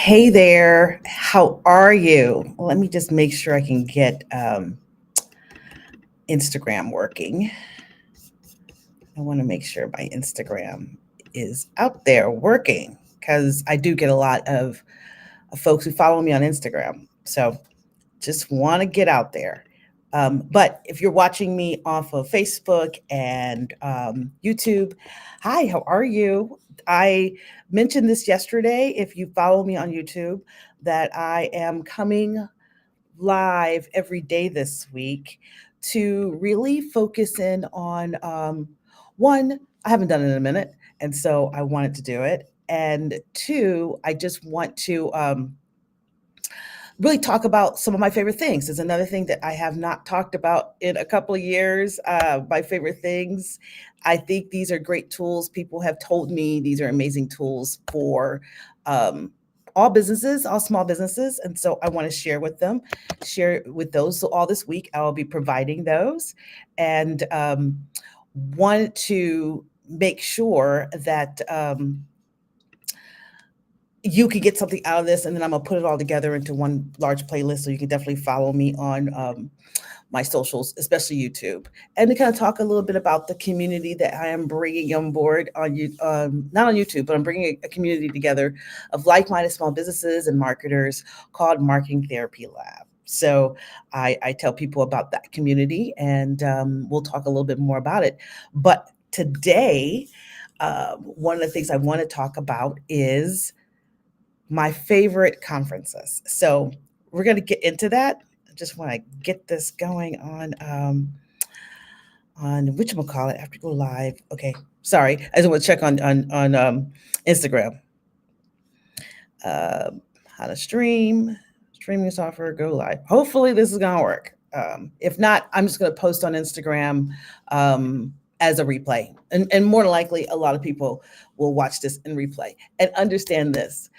Hey there, how are you? Let me just make sure I can get Instagram working. I want to make sure my Instagram is out there working because I do get a lot of folks who follow me on Instagram. So just want to get out there. But if you're watching me off of Facebook and YouTube, hi, how are you? I mentioned this yesterday. If you follow me on YouTube, that I am coming live every day this week to really focus in on one, I haven't done it in a minute, and so I wanted to do it. And two, I just want to really talk about some of my favorite things. There's another thing that I have not talked about in a couple of years. My favorite things. I think these are great tools. People have told me these are amazing tools for um, all businesses, all small businesses. And so I want to share with those. So all this week, I will be providing those and wanted to make sure that you can get something out of this, and then I'm gonna put it all together into one large playlist. So you can definitely follow me on my socials, especially YouTube, and to kind of talk a little bit about the community that I am bringing on board on you, not on YouTube, but I'm bringing a community together of like-minded small businesses and marketers called Marketing Therapy Lab. So I tell people about that community, and we'll talk a little bit more about it. But today, one of the things I want to talk about is my favorite conferences. So we're going to get into that. I just want to get this going on whatchamacallit. I have to go live. Okay, sorry. I just want to check on Instagram. How to streaming software, go live. Hopefully this is gonna work. If not, I'm just gonna post on Instagram as a replay. And more than likely, a lot of people will watch this in replay and understand this,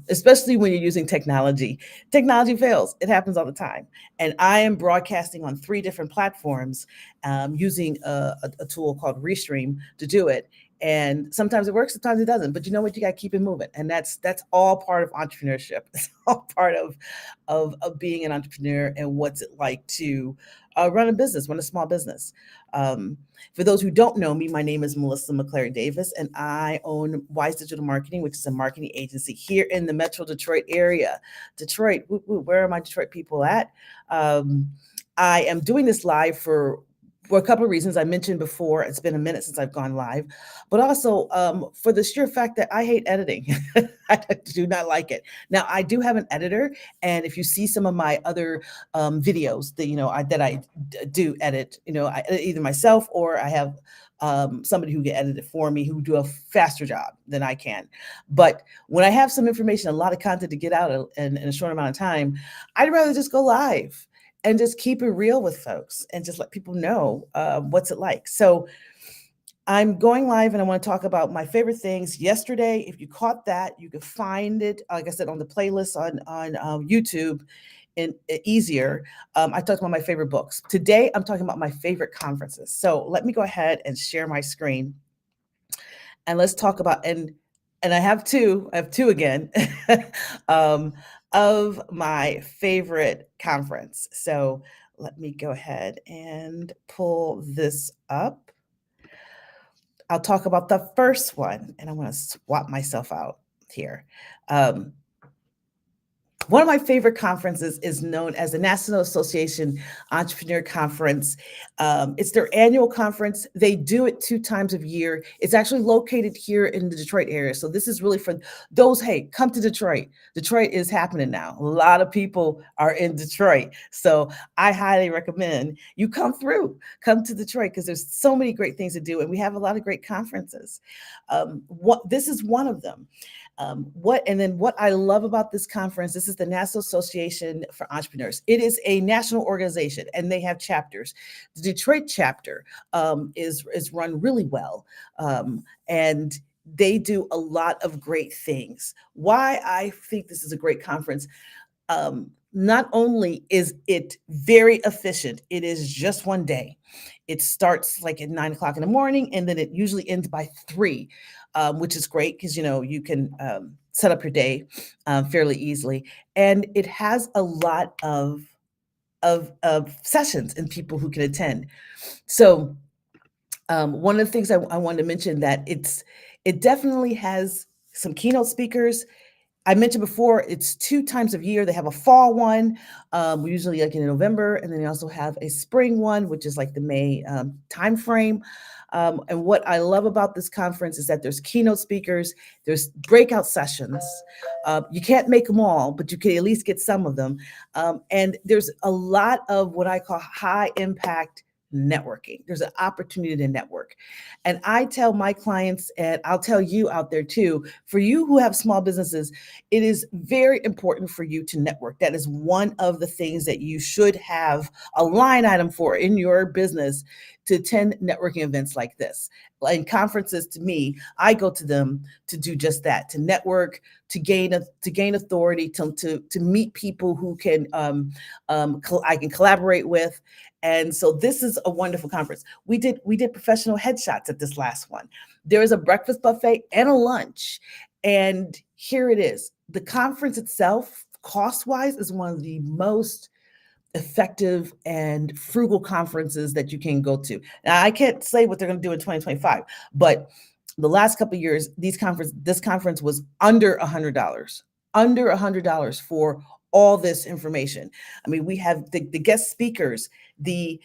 especially when you're using technology. Technology fails. It happens all the time. And I am broadcasting on 3 different platforms using a tool called Restream to do it. And sometimes it works, sometimes it doesn't. But you know what? You got to keep it moving, and that's all part of entrepreneurship. It's all part of being an entrepreneur and what's it like to run a business, run a small business. For those who don't know me, my name is Melissa McClary Davis, and I own Wise Digital Marketing, which is a marketing agency here in the Metro Detroit area. Detroit, where are my Detroit people at? I am doing this live for a couple of reasons. I mentioned before, it's been a minute since I've gone live, but also for the sheer fact that I hate editing. I do not like it. Now, I do have an editor, and if you see some of my other videos that do edit, I edit either myself or I have somebody who can edit it for me, who do a faster job than I can. But when I have some information, a lot of content to get out in a short amount of time, I'd rather just go live and just keep it real with folks and just let people know what's it like. So I'm going live and I want to talk about my favorite things. Yesterday, if you caught that, you could find it, like I said, on the playlist on YouTube and easier. I talked about my favorite books. Today, I'm talking about my favorite conferences. So let me go ahead and share my screen and let's talk about and I have two. I have two again. um, of my favorite conference. So let me go ahead and pull this up. I'll talk about the first one, and I'm going to swap myself out here. Um, One of my favorite conferences is known as the National Association Entrepreneur Conference. It's their annual conference. They do it 2 times a year. It's actually located here in the Detroit area. So this is really for those, hey, come to Detroit. Detroit is happening now. A lot of people are in Detroit. So I highly recommend you come come to Detroit because there's so many great things to do. And we have a lot of great conferences. This is one of them. What I love about this conference, this is the National Association for Entrepreneurs. It is a national organization and they have chapters. The Detroit chapter is run really well. And they do a lot of great things. Why I think this is a great conference. Not only is it very efficient, it is just one day. It starts like at 9 o'clock in the morning, and then it usually ends by 3, which is great because you can set up your day fairly easily. And it has a lot of sessions and people who can attend. So one of the things I wanted to mention that it definitely has some keynote speakers. I mentioned before, it's 2 times a year. They have a fall one, usually like in November, and then they also have a spring one, which is like the May timeframe. And what I love about this conference is that there's keynote speakers, there's breakout sessions. You can't make them all, but you can at least get some of them. And there's a lot of what I call high impact networking. There's an opportunity to network. And I tell my clients, and I'll tell you out there too, for you who have small businesses, it is very important for you to network. That is one of the things that you should have a line item for in your business, to attend networking events like this. And conferences, to me, I go to them to do just that, to network, to gain authority, to meet people who can I can collaborate with. And so this is a wonderful conference. We did professional headshots at this last one. There is a breakfast buffet and a lunch. And here it is. The conference itself, cost-wise, is one of the most effective and frugal conferences that you can go to. Now, I can't say what they're going to do in 2025, but the last couple of years, this conference was under $100 for all this information. I mean, we have the guest speakers, the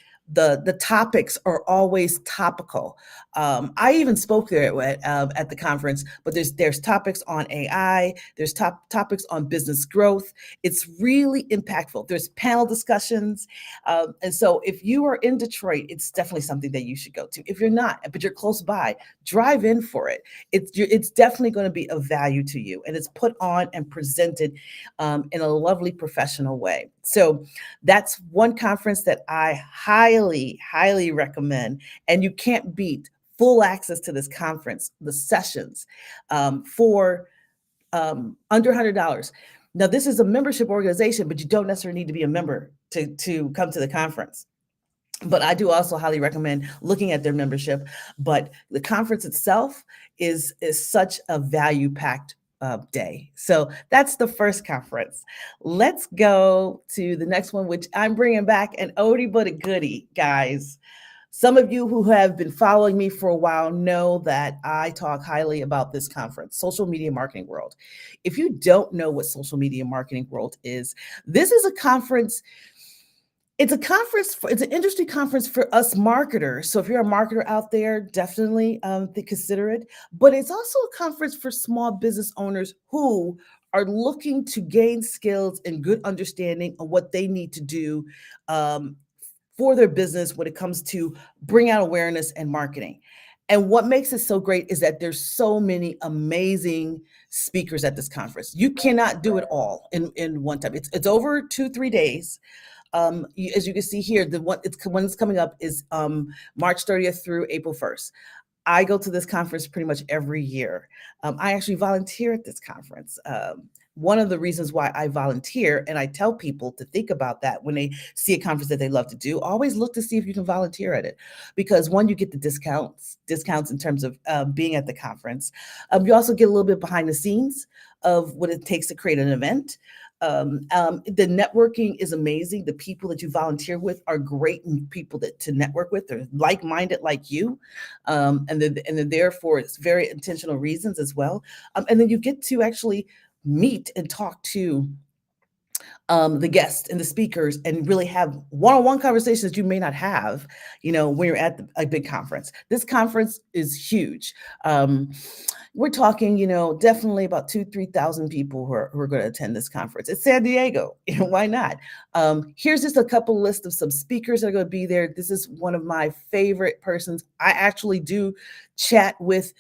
topics are always topical. I even spoke there at the conference, but there's topics on AI, there's topics on business growth. It's really impactful. There's panel discussions. And so if you are in Detroit, it's definitely something that you should go to. If you're not, but you're close by, drive in for it. It's definitely going to be of value to you. And it's put on and presented in a lovely professional way. So that's one conference that I highly, highly recommend. And you can't beat full access to this conference, the sessions, for under $100. Now, this is a membership organization, but you don't necessarily need to be a member to come to the conference. But I do also highly recommend looking at their membership. But the conference itself is such a value-packed day. So that's the first conference. Let's go to the next one, which I'm bringing back an oldie but a goodie, guys. Some of you who have been following me for a while know that I talk highly about this conference, Social Media Marketing World. If you don't know what Social Media Marketing World is, this is a conference. It's an industry conference for us marketers. So if you're a marketer out there, definitely consider it. But it's also a conference for small business owners who are looking to gain skills and good understanding of what they need to do for their business when it comes to bring out awareness and marketing. And what makes it so great is that there's so many amazing speakers at this conference. You cannot do it all in one time. It's over 2-3 days. As you can see here, the one it's coming up is March 30th through April 1st. I go to this conference pretty much every year. I actually volunteer at this conference. One of the reasons why I volunteer, and I tell people to think about that when they see a conference that they love to do, always look to see if you can volunteer at it. Because one, you get the discounts in terms of being at the conference. You also get a little bit behind the scenes of what it takes to create an event. The networking is amazing. The people that you volunteer with are great people to network with. They're like-minded like you, and they're there for very intentional reasons as well. And then you get to actually meet and talk to the guests and the speakers and really have one-on-one conversations you may not have, when you're at a big conference. This conference is huge. We're talking, definitely about 2,000-3,000 people who are going to attend this conference. It's San Diego. Why not? Here's just a couple list of some speakers that are going to be there. This is one of my favorite persons. I actually do chat with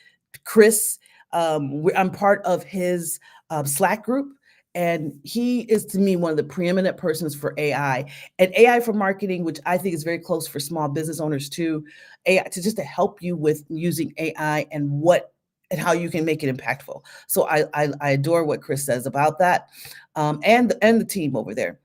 Chris. I'm part of his Slack group. And he is, to me, one of the preeminent persons for AI and AI for marketing, which I think is very close for small business owners too. AI to help you with using AI and how you can make it impactful. So I adore what Chris says about that, and the team over there.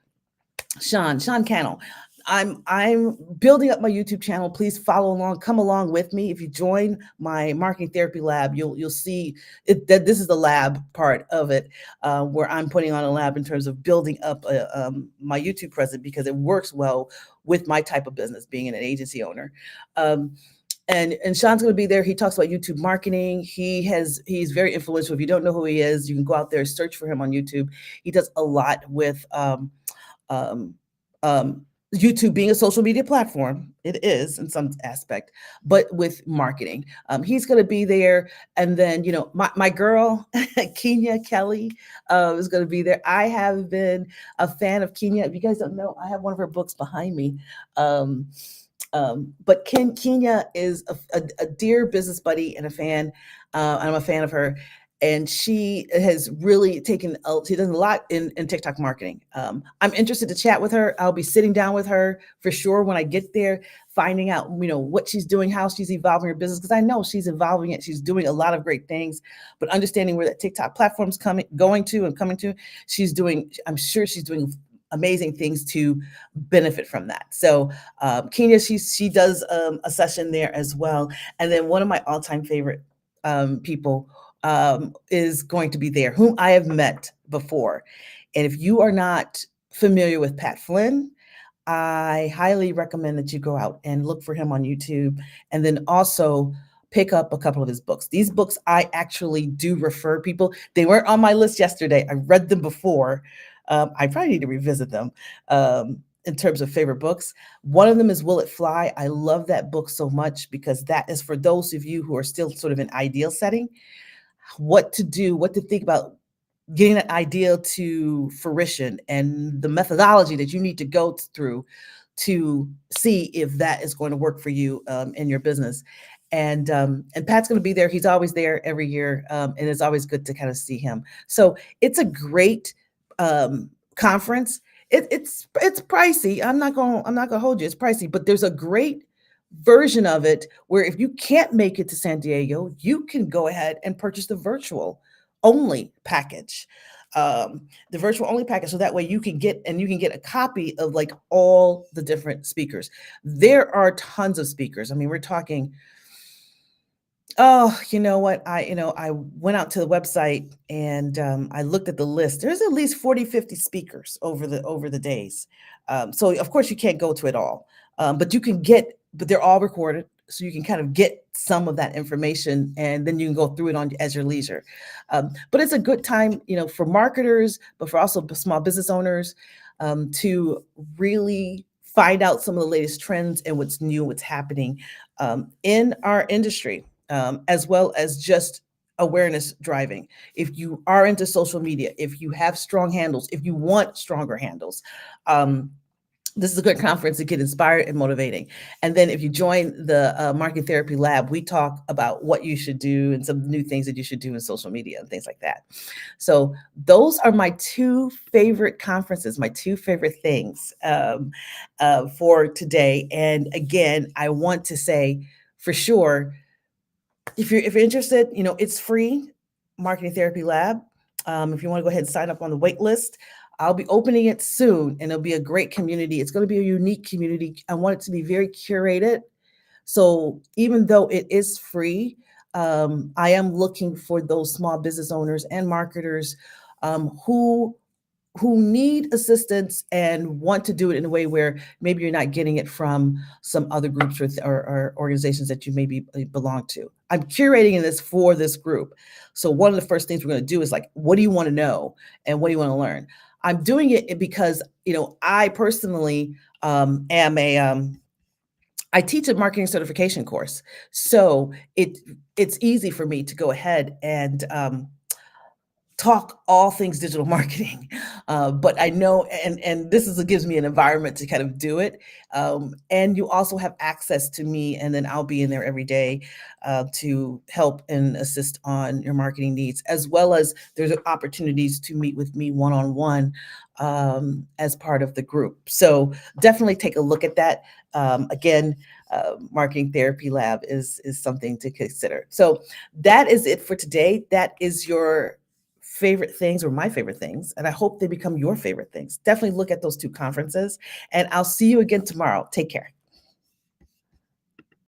Sean Cannell. I'm building up my YouTube channel. Please follow along, come along with me. If you join my marketing therapy lab, you'll see it, that this is the lab part of it, where I'm putting on a lab in terms of building up my YouTube presence because it works well with my type of business, being an agency owner. Um, and Sean's going to be there. He talks about YouTube marketing. He's very influential. If you don't know who he is, you can go out there, search for him on YouTube. He does a lot with um, um, YouTube being a social media platform. It is in some aspect, but with marketing. He's going to be there. And then, my girl, Kenya Kelly, is going to be there. I have been a fan of Kenya. If you guys don't know, I have one of her books behind me. Um, but Kenya is a dear business buddy and a fan. I'm a fan of her. And she has really she does a lot in TikTok marketing. I'm interested to chat with her. I'll be sitting down with her for sure when I get there, finding out, what she's doing, how she's evolving her business, because I know she's evolving it. She's doing a lot of great things, but understanding where that TikTok platform's coming to, I'm sure she's doing amazing things to benefit from that. So Kenya, she does a session there as well. And then one of my all-time favorite people is going to be there, whom I have met before. And if you are not familiar with Pat Flynn, I highly recommend that you go out and look for him on YouTube, and then also pick up a couple of his books. These books I actually do refer people. They weren't on my list yesterday. I read them before. I probably need to revisit them in terms of favorite books. One of them is Will It Fly? I love that book so much because that is for those of you who are still sort of in ideal setting, what to do, what to think about getting that idea to fruition, and the methodology that you need to go through to see if that is going to work for you in your business. And Pat's going to be there. He's always there every year, and it's always good to kind of see him. So it's a great conference. It's pricey. I'm not gonna hold you. It's pricey, but there's a great version of it where if you can't make it to San Diego, you can go ahead and purchase the virtual only package. The virtual only package, so that way you can get a copy of like all the different speakers. There are tons of speakers. I mean, we're talking, oh, you know what? I went out to the website and I looked at the list. There's at least 40, 50 speakers over the days. So of course you can't go to it all, but but they're all recorded. So you can kind of get some of that information, and then you can go through it on as your leisure. But it's a good time, for marketers, but for also small business owners, to really find out some of the latest trends and what's new, what's happening in our industry, as well as just awareness driving. If you are into social media, if you have strong handles, if you want stronger handles, this is a good conference to get inspired and motivating. And then if you join the Marketing Therapy Lab, we talk about what you should do and some new things that you should do in social media and things like that. So those are my two favorite conferences, my two favorite things for today. And again, I want to say for sure, if you're interested, it's free, Marketing Therapy Lab. If you want to go ahead and sign up on the wait list, I'll be opening it soon, and it'll be a great community. It's going to be a unique community. I want it to be very curated. So even though it is free, I am looking for those small business owners and marketers who need assistance and want to do it in a way where maybe you're not getting it from some other groups or organizations that you maybe belong to. I'm curating this for this group. So one of the first things we're going to do is like, what do you want to know and what do you want to learn? I'm doing it because, I personally I teach a marketing certification course. So it's easy for me to go ahead and talk all things digital marketing. But I know, and gives me an environment to kind of do it. And you also have access to me, and then I'll be in there every day to help and assist on your marketing needs, as well as there's opportunities to meet with me one-on-one as part of the group. So definitely take a look at that. Again, Marketing Therapy Lab is something to consider. So that is it for today. That is your favorite things or my favorite things, and I hope they become your favorite things. Definitely look at those two conferences, and I'll see you again tomorrow. Take care.